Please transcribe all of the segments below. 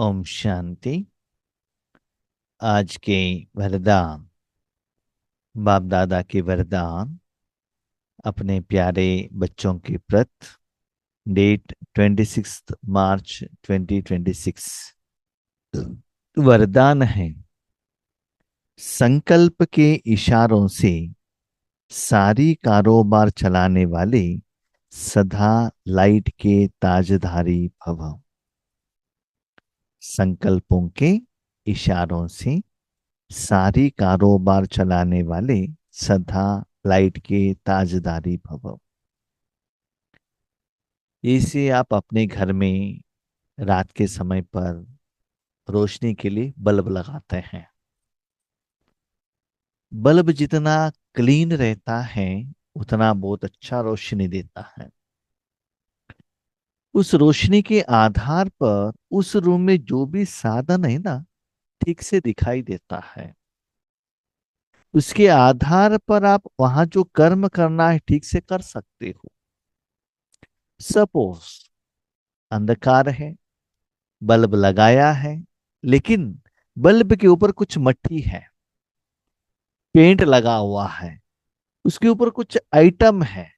ओम शांति। आज के वरदान, बाप दादा के वरदान अपने प्यारे बच्चों के प्रति। डेट 26 मार्च 2026। वरदान है, संकल्प के इशारों से सारी कारोबार चलाने वाले सदा लाइट के ताजधारी भव। संकल्पों के इशारों से सारी कारोबार चलाने वाले सदा लाइट के ताजदारी भव। इसे आप अपने घर में रात के समय पर रोशनी के लिए बल्ब लगाते हैं। बल्ब जितना क्लीन रहता है उतना बहुत अच्छा रोशनी देता है। उस रोशनी के आधार पर उस रूम में जो भी साधन है ना, ठीक से दिखाई देता है। उसके आधार पर आप वहां जो कर्म करना है ठीक से कर सकते हो। सपोज अंधकार है, बल्ब लगाया है, लेकिन बल्ब के ऊपर कुछ मट्टी है, पेंट लगा हुआ है, उसके ऊपर कुछ आइटम है,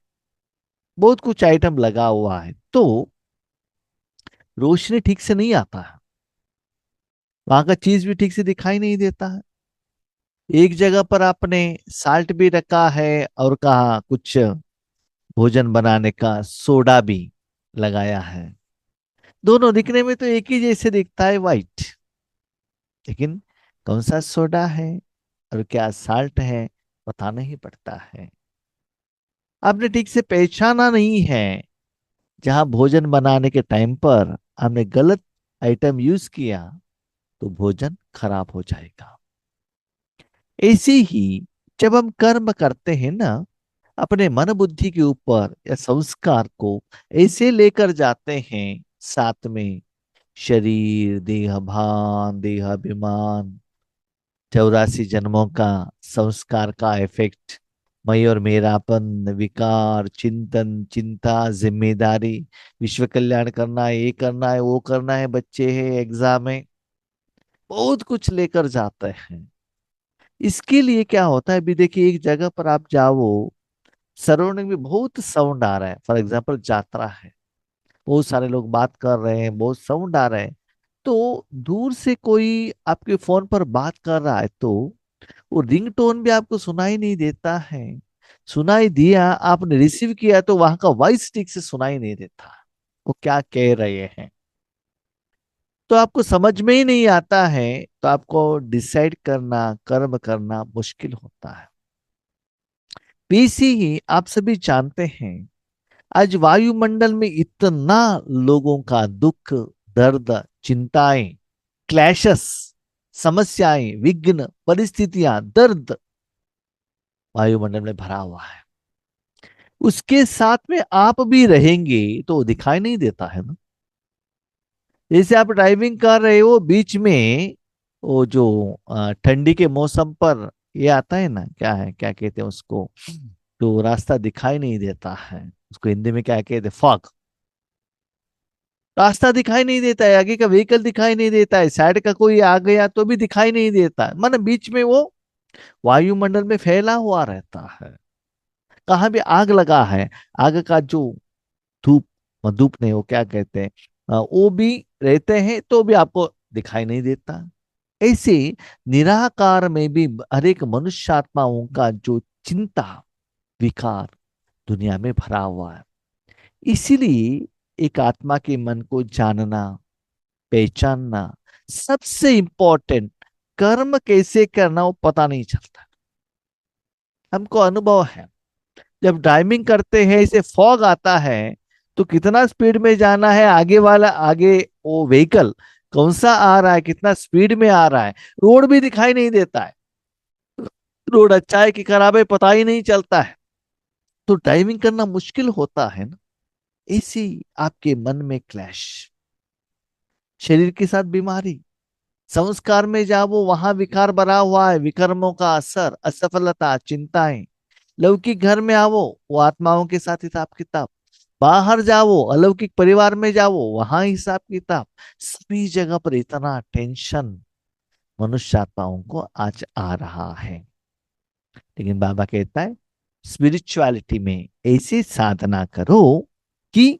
बहुत कुछ आइटम लगा हुआ है, तो रोशनी ठीक से नहीं आता है। वहां का चीज भी ठीक से दिखाई नहीं देता है। एक जगह पर आपने साल्ट भी रखा है और कहा कुछ भोजन बनाने का सोडा भी लगाया है। दोनों दिखने में तो एक ही जैसे दिखता है, वाइट, लेकिन कौन सा सोडा है और क्या साल्ट है पता नहीं पड़ता है। आपने ठीक से पहचाना नहीं है। जहां भोजन बनाने के टाइम पर हमने गलत आइटम यूज किया तो भोजन खराब हो जाएगा। ऐसे ही जब हम कर्म करते हैं ना, अपने मन बुद्धि के ऊपर या संस्कार को ऐसे लेकर जाते हैं, साथ में शरीर, देह भान, देहाभिमान, 84 जन्मों का संस्कार का इफेक्ट, मैं और मेरापन, विकार, चिंतन, चिंता, जिम्मेदारी, विश्व कल्याण करना है, ये करना है, वो करना है, बच्चे हैं, एग्जाम है, बहुत कुछ लेकर जाते हैं। इसके लिए क्या होता है, अभी देखिए एक जगह पर आप जाओ, सराउंडिंग में बहुत साउंड आ रहा है, फॉर एग्जाम्पल यात्रा है, बहुत सारे लोग बात कर रहे हैं, बहुत साउंड आ रहा है, तो दूर से कोई आपके फोन पर बात कर रहा है तो वो रिंगटोन भी आपको सुनाई नहीं देता है। सुनाई दिया, आपने रिसीव किया तो वहां का वॉइस ठीक से सुनाई नहीं देता, वो क्या कह रहे हैं, तो आपको समझ में ही नहीं आता है। तो आपको डिसाइड करना, कर्म करना मुश्किल होता है। पीसी ही आप सभी जानते हैं, आज वायुमंडल में इतना लोगों का दुख, दर्द, चिंताएं, क्लैशस, समस्याएं, विघ्न, परिस्थितियां, दर्द वायुमंडल में भरा हुआ है। उसके साथ में आप भी रहेंगे तो दिखाई नहीं देता है ना। जैसे आप ड्राइविंग कर रहे हो, बीच में वो जो ठंडी के मौसम पर ये आता है ना, क्या है, क्या कहते हैं उसको, तो रास्ता दिखाई नहीं देता है, उसको हिंदी में क्या कहते हैं, फॉग। रास्ता दिखाई नहीं देता है, आगे का व्हीकल दिखाई नहीं देता है, साइड का कोई आ गया तो भी दिखाई नहीं देता है, मतलब बीच में वो वायुमंडल में फैला हुआ रहता है। कहाँ भी आग लगा है, आग का जो धूप, धूप नहीं, वो क्या कहते हैं, वो भी रहते हैं तो भी आपको दिखाई नहीं देता। ऐसे निराकार में भी हर एक मनुष्यात्माओं का जो चिंता, विकार दुनिया में भरा हुआ है। इसीलिए एक आत्मा के मन को जानना, पहचानना सबसे इंपॉर्टेंट। कर्म कैसे करना वो पता नहीं चलता। हमको अनुभव है, जब ड्राइविंग करते हैं इसे फॉग आता है तो कितना स्पीड में जाना है, आगे वाला, आगे वो व्हीकल कौन सा आ रहा है, कितना स्पीड में आ रहा है, रोड भी दिखाई नहीं देता है, रोड अच्छा है कि खराब है पता ही नहीं चलता है, तो ड्राइविंग करना मुश्किल होता है ना। इसी आपके मन में क्लैश, शरीर के साथ बीमारी, संस्कार में जाओ वहां विकार भरा हुआ है, विकर्मों का असर, असफलता, चिंताएं। लौकिक घर में आओ, वो आत्माओं के साथ हिसाब किताब, बाहर जाओ, अलौकिक परिवार में जाओ, वहां हिसाब किताब, सभी जगह पर इतना टेंशन मनुष्य आत्माओं को आज आ रहा है। लेकिन बाबा कहता है स्पिरिचुअलिटी में ऐसी साधना करो कि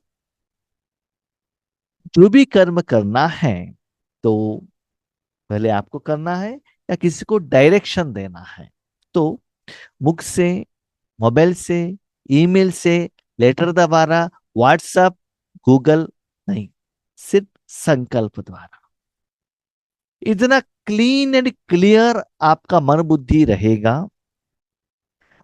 जो भी कर्म करना है तो पहले आपको करना है या किसी को डायरेक्शन देना है, तो मुख से, मोबाइल से, ईमेल से, लेटर द्वारा, व्हाट्सएप, गूगल नहीं, सिर्फ संकल्प द्वारा। इतना क्लीन एंड क्लियर आपका मन बुद्धि रहेगा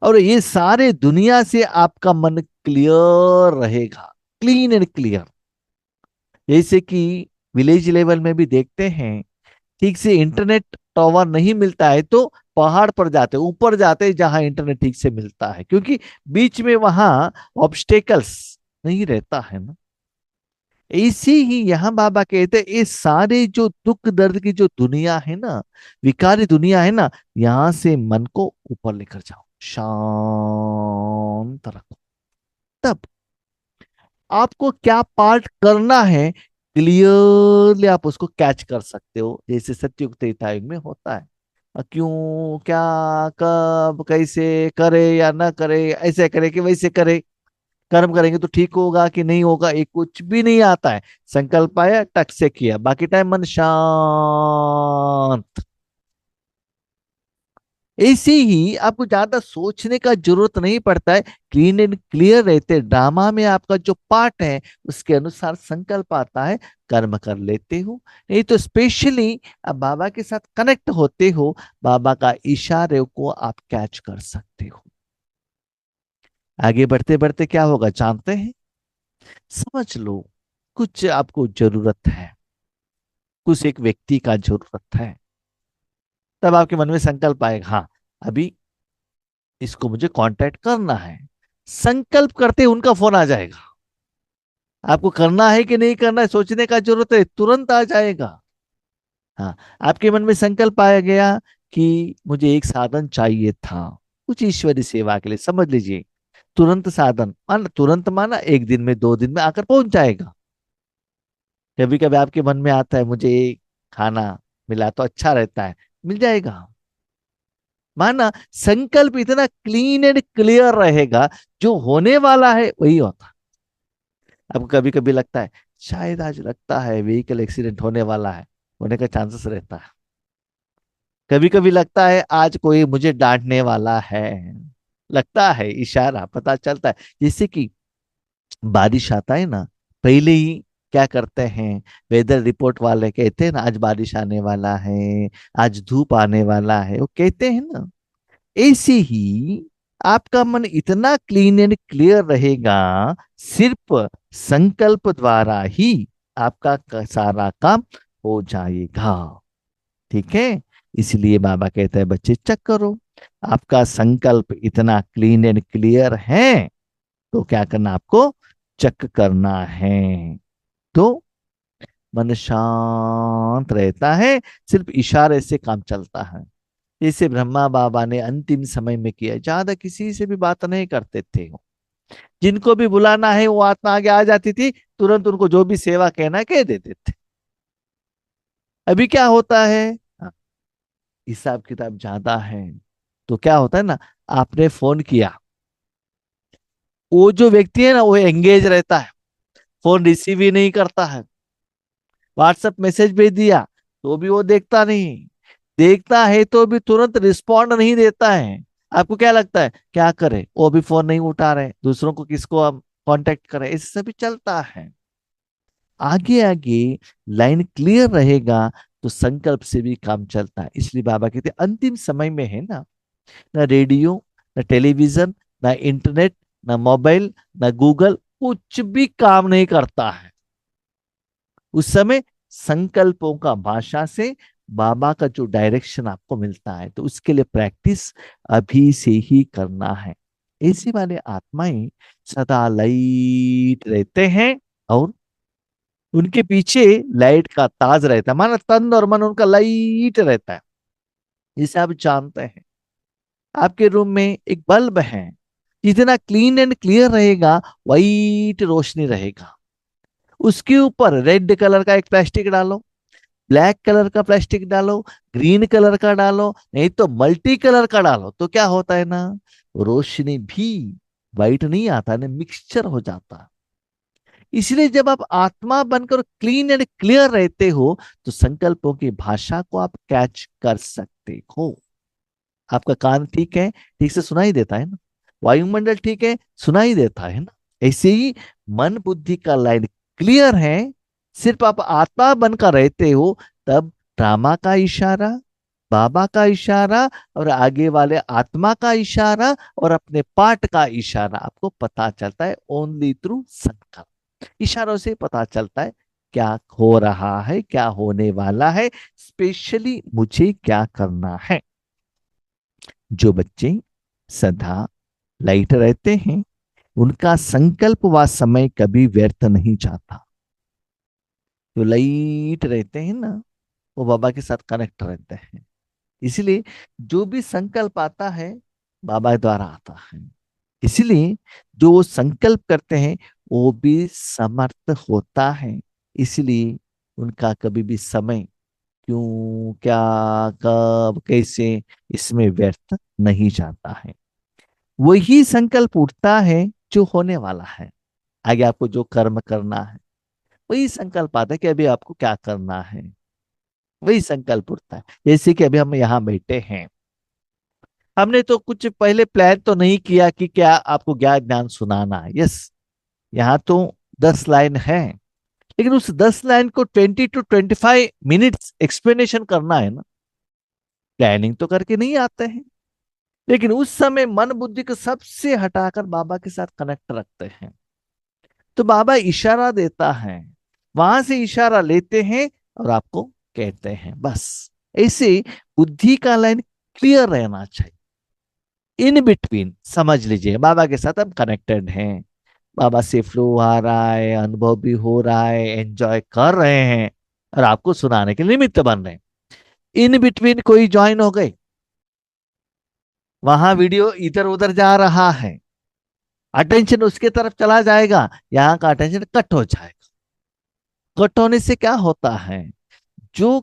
और ये सारे दुनिया से आपका मन क्लियर रहेगा, क्लीन एंड क्लियर। जैसे कि विलेज लेवल में भी देखते हैं, ठीक से इंटरनेट टावर नहीं मिलता है तो पहाड़ पर जाते, ऊपर जाते जहां इंटरनेट ठीक से मिलता है, क्योंकि बीच में वहां ऑब्स्टेकल्स नहीं रहता है ना। ऐसे ही यहाँ बाबा कहते हैं ये सारे जो दुख दर्द की जो दुनिया है ना, विकारी दुनिया है ना, यहां से मन को ऊपर लेकर जाओ, शांत रखो। तब आपको क्या पार्ट करना है क्लियरली आप उसको कैच कर सकते हो, जैसे सतयुग त्रेता युग में होता है। क्यों, क्या, कब, कैसे करे या ना करे, ऐसे करे कि वैसे करे, कर्म करेंगे तो ठीक होगा कि नहीं होगा, ये कुछ भी नहीं आता है। संकल्प आया, टक से किया, बाकी टाइम मन शांत। ऐसे ही आपको ज्यादा सोचने का जरूरत नहीं पड़ता है, क्लीन एंड क्लियर रहते ड्रामा में आपका जो पार्ट है उसके अनुसार संकल्प आता है, कर्म कर लेते हो। नहीं तो स्पेशली आप बाबा के साथ कनेक्ट होते हो, बाबा का इशारे को आप कैच कर सकते हो। आगे बढ़ते बढ़ते क्या होगा जानते हैं? समझ लो कुछ आपको जरूरत है, कुछ एक व्यक्ति का जरूरत है, तब आपके मन में संकल्प आएगा, हाँ अभी इसको मुझे कांटेक्ट करना है। संकल्प करते उनका फोन आ जाएगा। आपको करना है कि नहीं करना है सोचने का जरूरत है, तुरंत आ जाएगा। हाँ, आपके मन में संकल्प आया गया कि मुझे एक साधन चाहिए था कुछ ईश्वरी सेवा के लिए, समझ लीजिए तुरंत साधन, मान तुरंत माना एक दिन में, 2 दिन में आकर पहुंच जाएगा। कभी कभी आपके मन में आता है मुझे खाना मिला तो अच्छा रहता है, मिल जाएगा। माना संकल्प इतना क्लीन एंड क्लियर रहेगा, जो होने वाला है वही होता। अब कभी कभी लगता है शायद आज लगता है व्हीकल एक्सीडेंट होने वाला है, होने का चांसेस रहता है। कभी कभी लगता है आज कोई मुझे डांटने वाला है, लगता है, इशारा पता चलता है। जैसे कि बारिश आता है ना, पहले ही क्या करते हैं, वेदर रिपोर्ट वाले कहते हैं ना आज बारिश आने वाला है, आज धूप आने वाला है, वो कहते हैं ना। ऐसे ही आपका मन इतना क्लीन एंड क्लियर रहेगा, सिर्फ संकल्प द्वारा ही आपका सारा काम हो जाएगा। ठीक है, इसलिए बाबा कहते हैं बच्चे चेक करो, आपका संकल्प इतना क्लीन एंड क्लियर है तो क्या करना आपको, चेक करना है। तो मन शांत रहता है, सिर्फ इशारे से काम चलता है। जैसे ब्रह्मा बाबा ने अंतिम समय में किया, ज्यादा किसी से भी बात नहीं करते थे। जिनको भी बुलाना है वो आत्मा आगे आ जाती थी, तुरंत उनको जो भी सेवा कहना है कह देते थे। अभी क्या होता है, हाँ, हिसाब किताब ज्यादा है, तो क्या होता है ना, आपने फोन किया, वो जो व्यक्ति है ना वो एंगेज रहता है, फोन रिसीव ही नहीं करता है। व्हाट्सएप मैसेज भेज दिया तो भी वो देखता नहीं, देखता है तो भी तुरंत रिस्पॉन्ड नहीं देता है। आपको क्या लगता है क्या करे, वो भी फोन नहीं उठा रहे, दूसरों को किसको हम कांटेक्ट करें, इससे भी चलता है। आगे आगे लाइन क्लियर रहेगा तो संकल्प से भी काम चलता है। इसलिए बाबा कहते हैं अंतिम समय में है ना, ना रेडियो, ना टेलीविजन, ना इंटरनेट, ना मोबाइल, ना गूगल, कुछ भी काम नहीं करता है। उस समय संकल्पों का भाषा से बाबा का जो डायरेक्शन आपको मिलता है, तो उसके लिए प्रैक्टिस अभी से ही करना है। ऐसे वाले आत्माएं सदा लाइट रहते हैं और उनके पीछे लाइट का ताज रहता है, माना तन और मन उनका लाइट रहता है। जिसे आप जानते हैं आपके रूम में एक बल्ब है, जितना क्लीन एंड क्लियर रहेगा, वाइट रोशनी रहेगा। उसके ऊपर रेड कलर का एक प्लास्टिक डालो, ब्लैक कलर का प्लास्टिक डालो, ग्रीन कलर का डालो, नहीं तो मल्टी कलर का डालो, तो क्या होता है ना, रोशनी भी वाइट नहीं आता ना, मिक्सचर हो जाता। इसलिए जब आप आत्मा बनकर क्लीन एंड क्लियर रहते हो, तो संकल्पों की भाषा को आप कैच कर सकते हो। आपका कान ठीक है, ठीक से सुनाई देता है ना, वायुमंडल ठीक है, सुनाई देता है ना। ऐसे ही मन बुद्धि का लाइन क्लियर है, सिर्फ आप आत्मा बनकर रहते हो, तब ड्रामा का इशारा, बाबा का इशारा, और आगे वाले आत्मा का इशारा, और अपने पार्ट का इशारा आपको पता चलता है ओनली थ्रू संकल्प। इशारों से पता चलता है क्या हो रहा है, क्या होने वाला है, स्पेशली मुझे क्या करना है। जो बच्चे सदा लाइट रहते हैं, उनका संकल्प व समय कभी व्यर्थ नहीं जाता। जो लाइट रहते हैं ना, वो बाबा के साथ कनेक्ट रहते हैं। इसलिए जो भी संकल्प आता है, बाबा द्वारा आता है। इसलिए जो वो संकल्प करते हैं, वो भी समर्थ होता है। इसलिए उनका कभी भी समय क्यों, क्या, कब, कैसे, इसमें व्यर्थ नहीं जाता है। वही संकल्प उठता है जो होने वाला है। आगे आपको जो कर्म करना है, वही संकल्प आता है कि अभी आपको क्या करना है। वही संकल्प उठता है। जैसे कि अभी हम यहाँ बैठे हैं, हमने तो कुछ पहले प्लान तो नहीं किया कि क्या आपको ज्ञान ज्ञान सुनाना है। यस, यहाँ तो 10 लाइन है, लेकिन उस 10 लाइन को 20 to 25 मिनट्स एक्सप्लेनेशन करना है ना। प्लानिंग तो करके नहीं आते हैं, लेकिन उस समय मन बुद्धि को सबसे हटाकर बाबा के साथ कनेक्ट रखते हैं, तो बाबा इशारा देता है, वहां से इशारा लेते हैं और आपको कहते हैं। बस ऐसे बुद्धि का लाइन क्लियर रहना चाहिए। इन बिटवीन समझ लीजिए बाबा के साथ हम कनेक्टेड हैं, बाबा से फ्लो आ रहा है, अनुभव भी हो रहा है, एंजॉय कर रहे हैं, और आपको सुनाने के निमित्त बन रहे हैं। इन बिटवीन कोई ज्वाइन हो गए, वहां वीडियो इधर उधर जा रहा है, अटेंशन उसके तरफ चला जाएगा, यहाँ का अटेंशन कट हो जाएगा। कट होने से क्या होता है, जो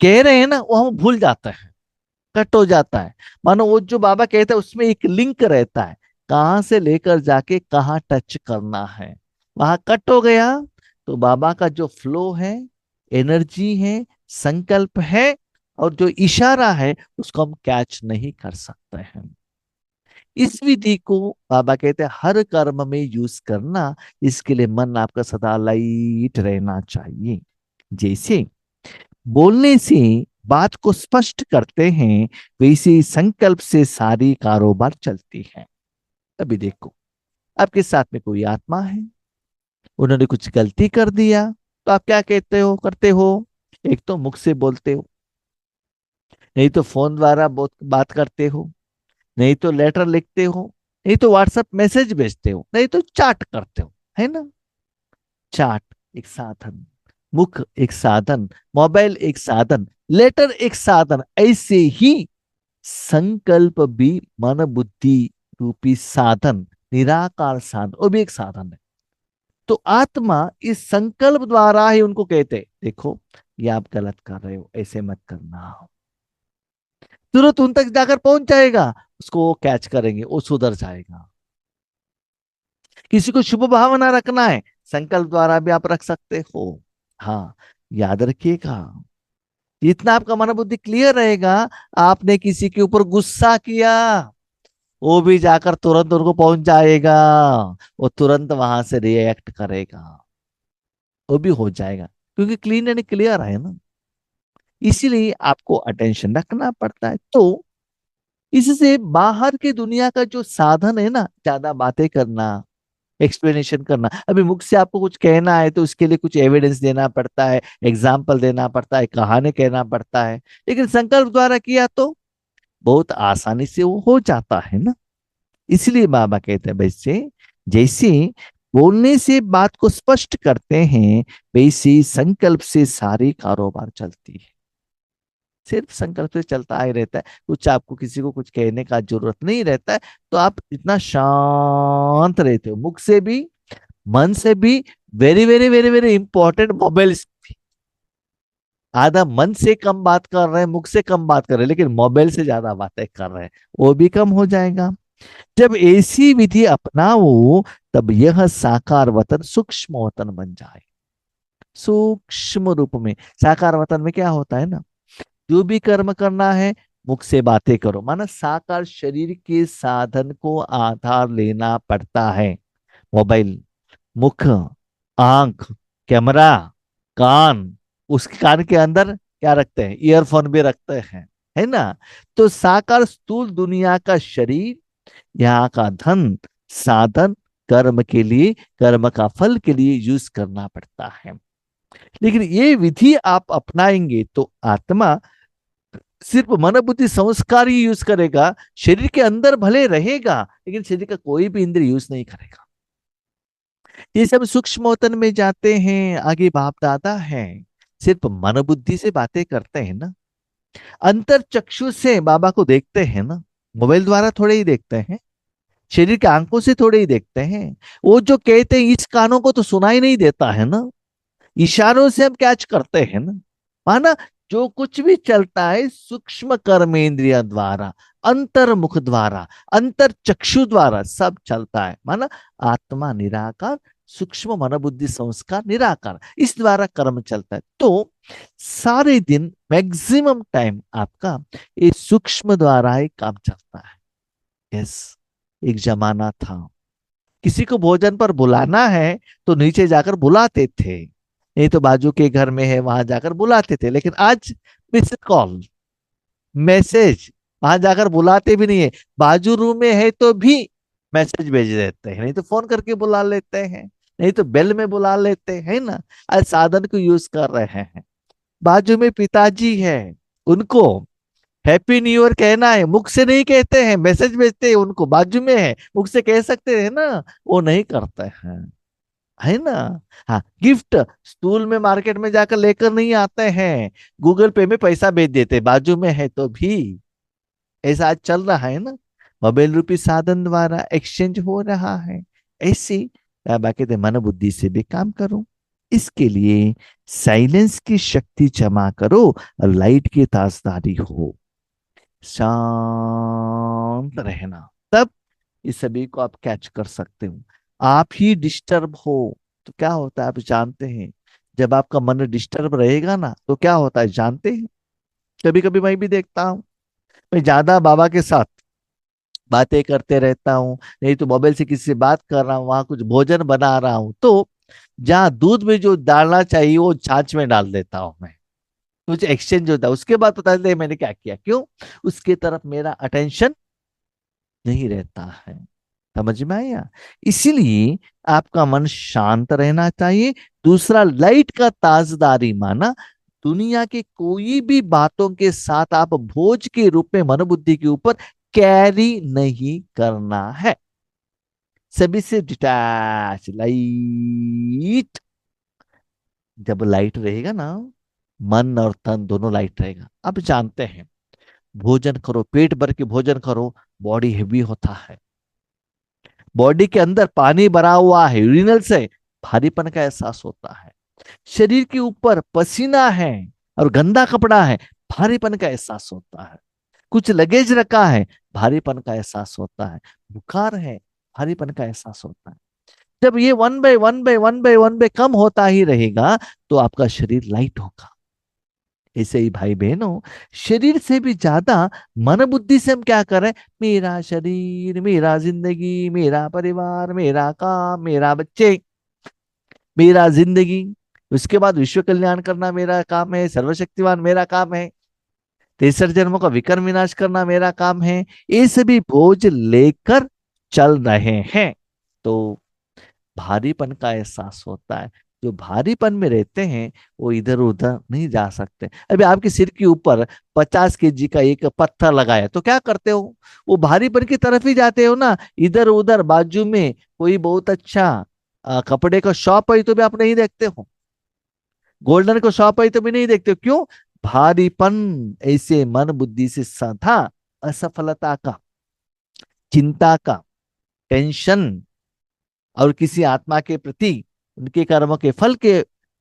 कह रहे हैं ना वो हम भूल जाते हैं, कट हो जाता है। मानो वो जो बाबा कहते हैं उसमें एक लिंक रहता है, कहां से लेकर जाके कहाँ टच करना है, वहां कट हो गया, तो बाबा का जो फ्लो है, एनर्जी है, संकल्प है, और जो इशारा है, उसको हम कैच नहीं कर सकते हैं। इस विधि को बाबा कहते हैं हर कर्म में यूज करना। इसके लिए मन आपका सदा लाइट रहना चाहिए। जैसे बोलने से बात को स्पष्ट करते हैं, वैसे ही संकल्प से सारी कारोबार चलती है। अभी देखो, आपके साथ में कोई आत्मा है, उन्होंने कुछ गलती कर दिया, तो आप क्या कहते हो, करते हो, एक तो मुख से बोलते हो, नहीं तो फोन द्वारा बात करते हो, नहीं तो लेटर लिखते हो, नहीं तो व्हाट्सएप मैसेज भेजते हो, नहीं तो चैट करते हो, है ना। चार्ट एक साधन, मुख एक साधन, मोबाइल एक साधन, लेटर एक साधन, ऐसे ही संकल्प भी मन बुद्धि रूपी साधन, निराकार साधन, वो भी एक साधन है। तो आत्मा इस संकल्प द्वारा ही उनको कहते देखो ये आप गलत कर रहे हो, ऐसे मत करना, तुरंत उन तक जाकर पहुंच जाएगा, उसको वो कैच करेंगे, वो सुधर जाएगा। किसी को शुभ भावना रखना है, संकल्प द्वारा भी आप रख सकते हो। हाँ, याद रखिएगा, जितना आपका मन बुद्धि क्लियर रहेगा, आपने किसी के ऊपर गुस्सा किया, वो भी जाकर तुरंत उनको पहुंच जाएगा, वो तुरंत वहां से रिएक्ट करेगा, वो भी हो जाएगा, क्योंकि क्लीन एंड क्लियर है ना। इसीलिए आपको अटेंशन रखना पड़ता है। तो इससे बाहर की दुनिया का जो साधन है ना, ज्यादा बातें करना, एक्सप्लेनेशन करना, अभी मुख से आपको कुछ कहना है तो उसके लिए कुछ एविडेंस देना पड़ता है, एग्जाम्पल देना पड़ता है, कहानी कहना पड़ता है। लेकिन संकल्प द्वारा किया तो बहुत आसानी से वो हो जाता है ना। इसलिए बाबा कहते हैं वैसे जैसे बोलने से बात को स्पष्ट करते हैं, वैसे ही संकल्प से सारी कारोबार चलती है। सिर्फ संकल्प से चलता ही रहता है। कुछ आपको किसी को कुछ कहने का जरूरत नहीं रहता है। तो आप इतना शांत रहते हो, मुख से भी मन से भी। Very very very very important, mobile आधा मन से कम बात कर रहे हैं, मुख से कम बात कर रहे हैं, लेकिन मोबाइल से ज्यादा बातें कर रहे हैं, वो भी कम हो जाएगा। जब ऐसी विधि अपनाओ, तब यह साकार वतन सूक्ष्म वतन बन जाए। सूक्ष्म रूप में, साकार वतन में क्या होता है ना, जो भी कर्म करना है मुख से बातें करो, माना साकार शरीर के साधन को आधार लेना पड़ता है। मोबाइल, मुख, आंख, कैमरा, कान, उसके कान के अंदर क्या रखते हैं, ईयरफोन भी रखते हैं, है ना। तो साकार स्थूल दुनिया का शरीर, यहाँ का धन, साधन, कर्म के लिए, कर्म का फल के लिए यूज करना पड़ता है। लेकिन ये विधि आप अपनाएंगे तो आत्मा सिर्फ मन बुद्धि संस्कार ही यूज करेगा, शरीर के अंदर भले रहेगा लेकिन शरीर का कोई भी इंद्रिय यूज नहीं करेगा। ये सब सूक्ष्म वतन में जाते हैं, आगे बाप दादा है, सिर्फ मन बुद्धि से बातें करते हैं ना। अंतर चक्षु से बाबा को देखते हैं ना, मोबाइल द्वारा थोड़े ही देखते हैं, शरीर के आंखों से थोड़े ही देखते हैं। वो जो कहते हैं इस कानों को तो सुनाई नहीं देता है ना, इशारों से हम कैच करते हैं ना। माना जो कुछ भी चलता है सूक्ष्म कर्मेंद्रिय द्वारा, अंतर्मुख द्वारा, अंतर चक्षु द्वारा सब चलता है। माना आत्मा निराकार, सूक्ष्म मन बुद्धि संस्कार निराकार, इस द्वारा कर्म चलता है। तो सारे दिन मैक्सिमम टाइम आपका ये सूक्ष्म द्वारा ही काम चलता है। यस, एक जमाना था, किसी को भोजन पर बुलाना है तो नीचे जाकर बुलाते थे, नहीं तो बाजू के घर में है वहां जाकर बुलाते थे। लेकिन आज मिस कॉल, मैसेज, वहां जाकर बुलाते भी नहीं है, बाजू रूम में है तो भी मैसेज भेज देते हैं, नहीं तो फोन करके बुला लेते हैं, नहीं तो बेल में बुला लेते हैं ना। आज साधन को यूज कर रहे हैं। बाजू में पिताजी है, उनको हैप्पी न्यू ईयर कहना है, मुख से नहीं कहते हैं, मैसेज भेजते हैं, उनको बाजू में है, मुख से कह सकते हैं ना, वो नहीं करते हैं, है ना। हाँ, गिफ्ट स्कूल में मार्केट में जाकर लेकर नहीं आते हैं, गूगल पे में पैसा भेज देते, बाजू में है तो भी। ऐसा आज चल रहा है ना, मोबाइल रूपी साधन द्वारा एक्सचेंज हो रहा है। ऐसी बाबा कहते मन बुद्धि से भी काम करो। इसके लिए साइलेंस की शक्ति जमा करो और लाइट की ताजदारी हो, शांत रहना, तब इस सभी को आप कैच कर सकते हो। आप ही डिस्टर्ब हो तो क्या होता है आप जानते हैं, जब आपका मन डिस्टर्ब रहेगा ना तो क्या होता है जानते हैं। कभी कभी मैं भी देखता हूँ, मैं ज्यादा बाबा के साथ बातें करते रहता हूँ, नहीं तो मोबाइल से किसी से बात कर रहा हूँ, वहां कुछ भोजन बना रहा हूँ, तो जहाँ दूध में जो डालना चाहिए वो छाछ में डाल देता हूँ मैं। कुछ एक्सचेंज होता है, उसके बाद पता चलता है मैंने क्या किया, क्यों, उसके तरफ मेरा अटेंशन नहीं रहता है। समझ में आया। इसीलिए आपका मन शांत रहना चाहिए। दूसरा, लाइट का ताजदारी, माना दुनिया के कोई भी बातों के साथ आप बोझ के रूप में मन बुद्धि के ऊपर कैरी नहीं करना है। सभी से डिटैच, लाइट। जब लाइट रहेगा ना, मन और तन दोनों लाइट रहेगा। अब जानते हैं, भोजन करो, पेट भर के भोजन करो, बॉडी हेवी होता है, बॉडी के अंदर पानी भरा हुआ है, यूरिनल से भारीपन का एहसास होता है, शरीर के ऊपर पसीना है और गंदा कपड़ा है, भारीपन का एहसास होता है, कुछ लगेज रखा है, भारीपन का एहसास होता है, बुखार है, भारीपन का एहसास होता है। जब ये one by one by one by one by कम होता ही रहेगा तो आपका शरीर लाइट होगा। ऐसे ही भाई बहनों, शरीर से भी ज्यादा मन बुद्धि से हम क्या करें, मेरा शरीर, मेरा जिंदगी, मेरा परिवार, मेरा काम, मेरा बच्चे, मेरा जिंदगी, उसके बाद विश्व कल्याण करना मेरा काम है, सर्वशक्तिवान मेरा काम है, तेसर जन्मों का विकर्म विनाश करना मेरा काम है, ये सभी बोझ लेकर चल रहे हैं तो भारीपन का एहसास होता है। जो भारीपन में रहते हैं वो इधर उधर नहीं जा सकते। अभी आपके सिर के ऊपर 50 kg का एक पत्थर लगाया तो क्या करते हो, वो भारीपन की तरफ ही जाते हो ना। इधर उधर बाजू में कोई बहुत अच्छा कपड़े का शॉप है तो भी आप नहीं देखते हो, गोल्डन को शॉप है तो भी नहीं देखते हो। क्यों, भारीपन ऐसे मन बुद्धि से था, असफलता का, चिंता का, टेंशन, और किसी आत्मा के प्रति उनके कर्मों के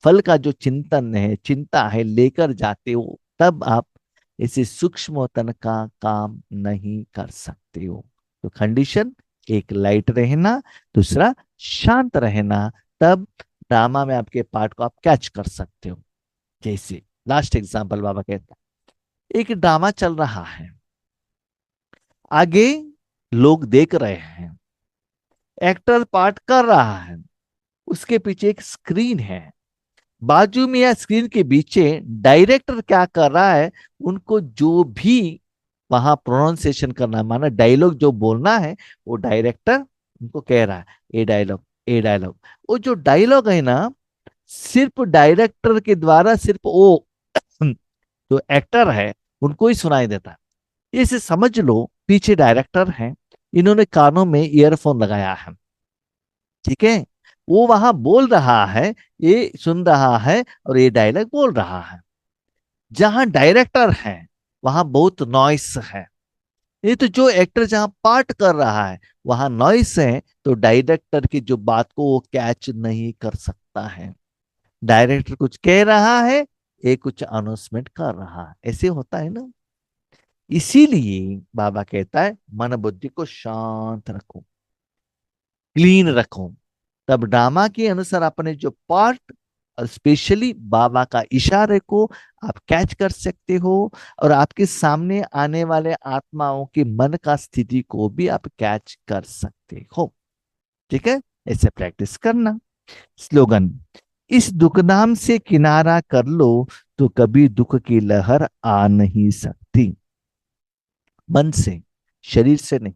फल का जो चिंतन है, चिंता है, लेकर जाते हो, तब आप इसे सूक्ष्म तन का काम नहीं कर सकते हो। तो कंडीशन, एक लाइट रहना, दूसरा शांत रहना, तब ड्रामा में आपके पार्ट को आप कैच कर सकते हो। जैसे लास्ट एग्जांपल बाबा कहता है, एक ड्रामा चल रहा है, आगे लोग देख रहे हैं, एक्टर पार्ट कर रहा है, उसके पीछे एक स्क्रीन है, बाजू में या स्क्रीन के पीछे डायरेक्टर क्या कर रहा है, उनको जो भी वहां प्रोनाउंसिएशन करना है, माना डायलॉग जो बोलना है, वो डायरेक्टर उनको कह रहा है, ए डायलॉग, ए डायलॉग। वो जो डायलॉग है ना, सिर्फ डायरेक्टर के द्वारा सिर्फ वो जो एक्टर है उनको ही सुनाई देता है। इसे समझ लो, पीछे डायरेक्टर है, इन्होंने कानों में ईयरफोन लगाया है, ठीक है, वो वहां बोल रहा है, ये सुन रहा है, और ये डायलॉग बोल रहा है। जहां डायरेक्टर है वहां बहुत नॉइस है। ये तो जो एक्टर जहां पार्ट कर रहा है वहां नॉइस है, तो डायरेक्टर की जो बात को वो कैच नहीं कर सकता है। डायरेक्टर कुछ कह रहा है, ये कुछ अनाउंसमेंट कर रहा है, ऐसे होता है ना। इसीलिए बाबा कहता है मन बुद्धि को शांत रखो, क्लीन रखो, तब ड्रामा के अनुसार अपने जो पार्ट, और स्पेशली बाबा का इशारे को आप कैच कर सकते हो, और आपके सामने आने वाले आत्माओं के मन का स्थिति को भी आप कैच कर सकते हो। ठीक है, ऐसे प्रैक्टिस करना। स्लोगन, इस दुखधाम से किनारा कर लो, तो कभी दुख की लहर आ नहीं सकती। मन से, शरीर से नहीं,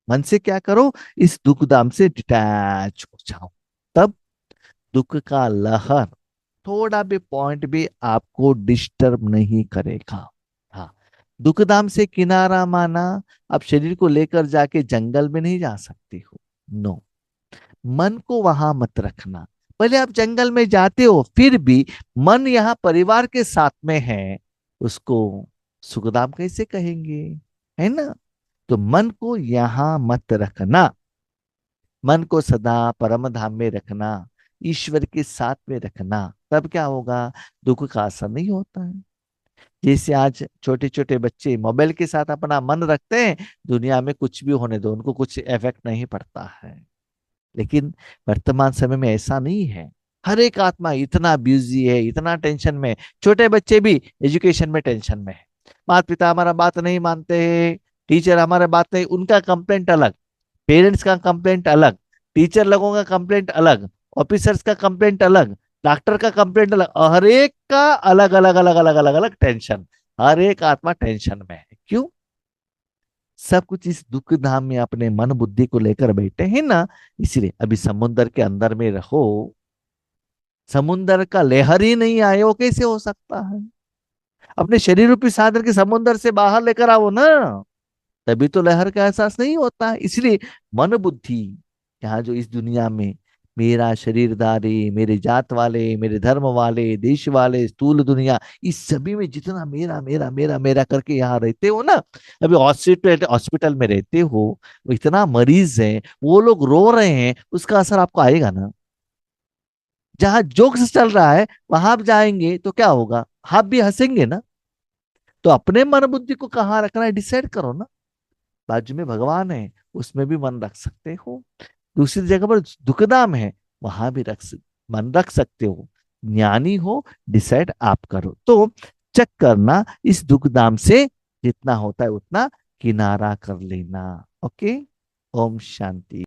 मन से क्या करो, इस दुखधाम से डिटैच हो जाओ, तब दुख का लहर थोड़ा भी पॉइंट भी आपको डिस्टर्ब नहीं करेगा। हाँ, दुखधाम से किनारा माना आप शरीर को लेकर जाके जंगल में नहीं जा सकते हो, नो। मन को वहां मत रखना। पहले आप जंगल में जाते हो, फिर भी मन यहाँ परिवार के साथ में है, उसको सुखधाम कैसे कहेंगे, है ना। तो मन को यहां मत रखना, मन को सदा परम धाम में रखना, ईश्वर के साथ में रखना, तब क्या होगा, दुख का असर नहीं होता है। जैसे आज छोटे छोटे बच्चे मोबाइल के साथ अपना मन रखते हैं, दुनिया में कुछ भी होने दो, उनको कुछ इफेक्ट नहीं पड़ता है। लेकिन वर्तमान समय में ऐसा नहीं है। हर एक आत्मा इतना बिजी है, इतना टेंशन में है। छोटे बच्चे भी एजुकेशन में टेंशन में है, माता पिता हमारा बात नहीं मानते हैं, टीचर हमारा बात नहीं, उनका कंप्लेंट अलग, पेरेंट्स का कंप्लेंट अलग, टीचर लोगों का कंप्लेंट अलग, ऑफिसर्स का कंप्लेंट अलग, डॉक्टर का कंप्लेंट अलग, हर एक का अलग अलग अलग अलग अलग अलग टेंशन। हर एक आत्मा टेंशन में है, क्यों, सब कुछ इस दुख धाम में अपने मन बुद्धि को लेकर बैठे हैं ना। इसलिए अभी समुद्र के अंदर में रहो, समुद्र का लहर ही नहीं आए, वो कैसे हो सकता है। अपने शरीर रूपी साधन के समुद्र से बाहर लेकर आओ ना, तभी तो लहर का एहसास नहीं होता है। इसलिए मन बुद्धि, यहाँ जो इस दुनिया में मेरा शरीरदारी, मेरे जात वाले, मेरे धर्म वाले, देश वाले, स्थूल दुनिया, इस सभी में जितना मेरा मेरा मेरा मेरा करके यहाँ रहते हो ना, अभी हॉस्पिटल हॉस्पिटल में रहते हो, वो इतना मरीज है, वो लोग रो रहे हैं, उसका असर आपको आएगा ना। जहां जोक्स चल रहा है वहां आप जाएंगे तो क्या होगा, आप भी हंसेंगे ना। तो अपने मन बुद्धि को कहाँ रखना है, डिसाइड करो ना। बाजू में भगवान है, उसमें भी मन रख सकते हो। दूसरी जगह पर दुखदाम है, वहां भी मन रख सकते हो। ज्ञानी हो, डिसाइड आप करो। तो चेक करना, इस दुखदाम से जितना होता है उतना किनारा कर लेना। ओके, ओम शांति।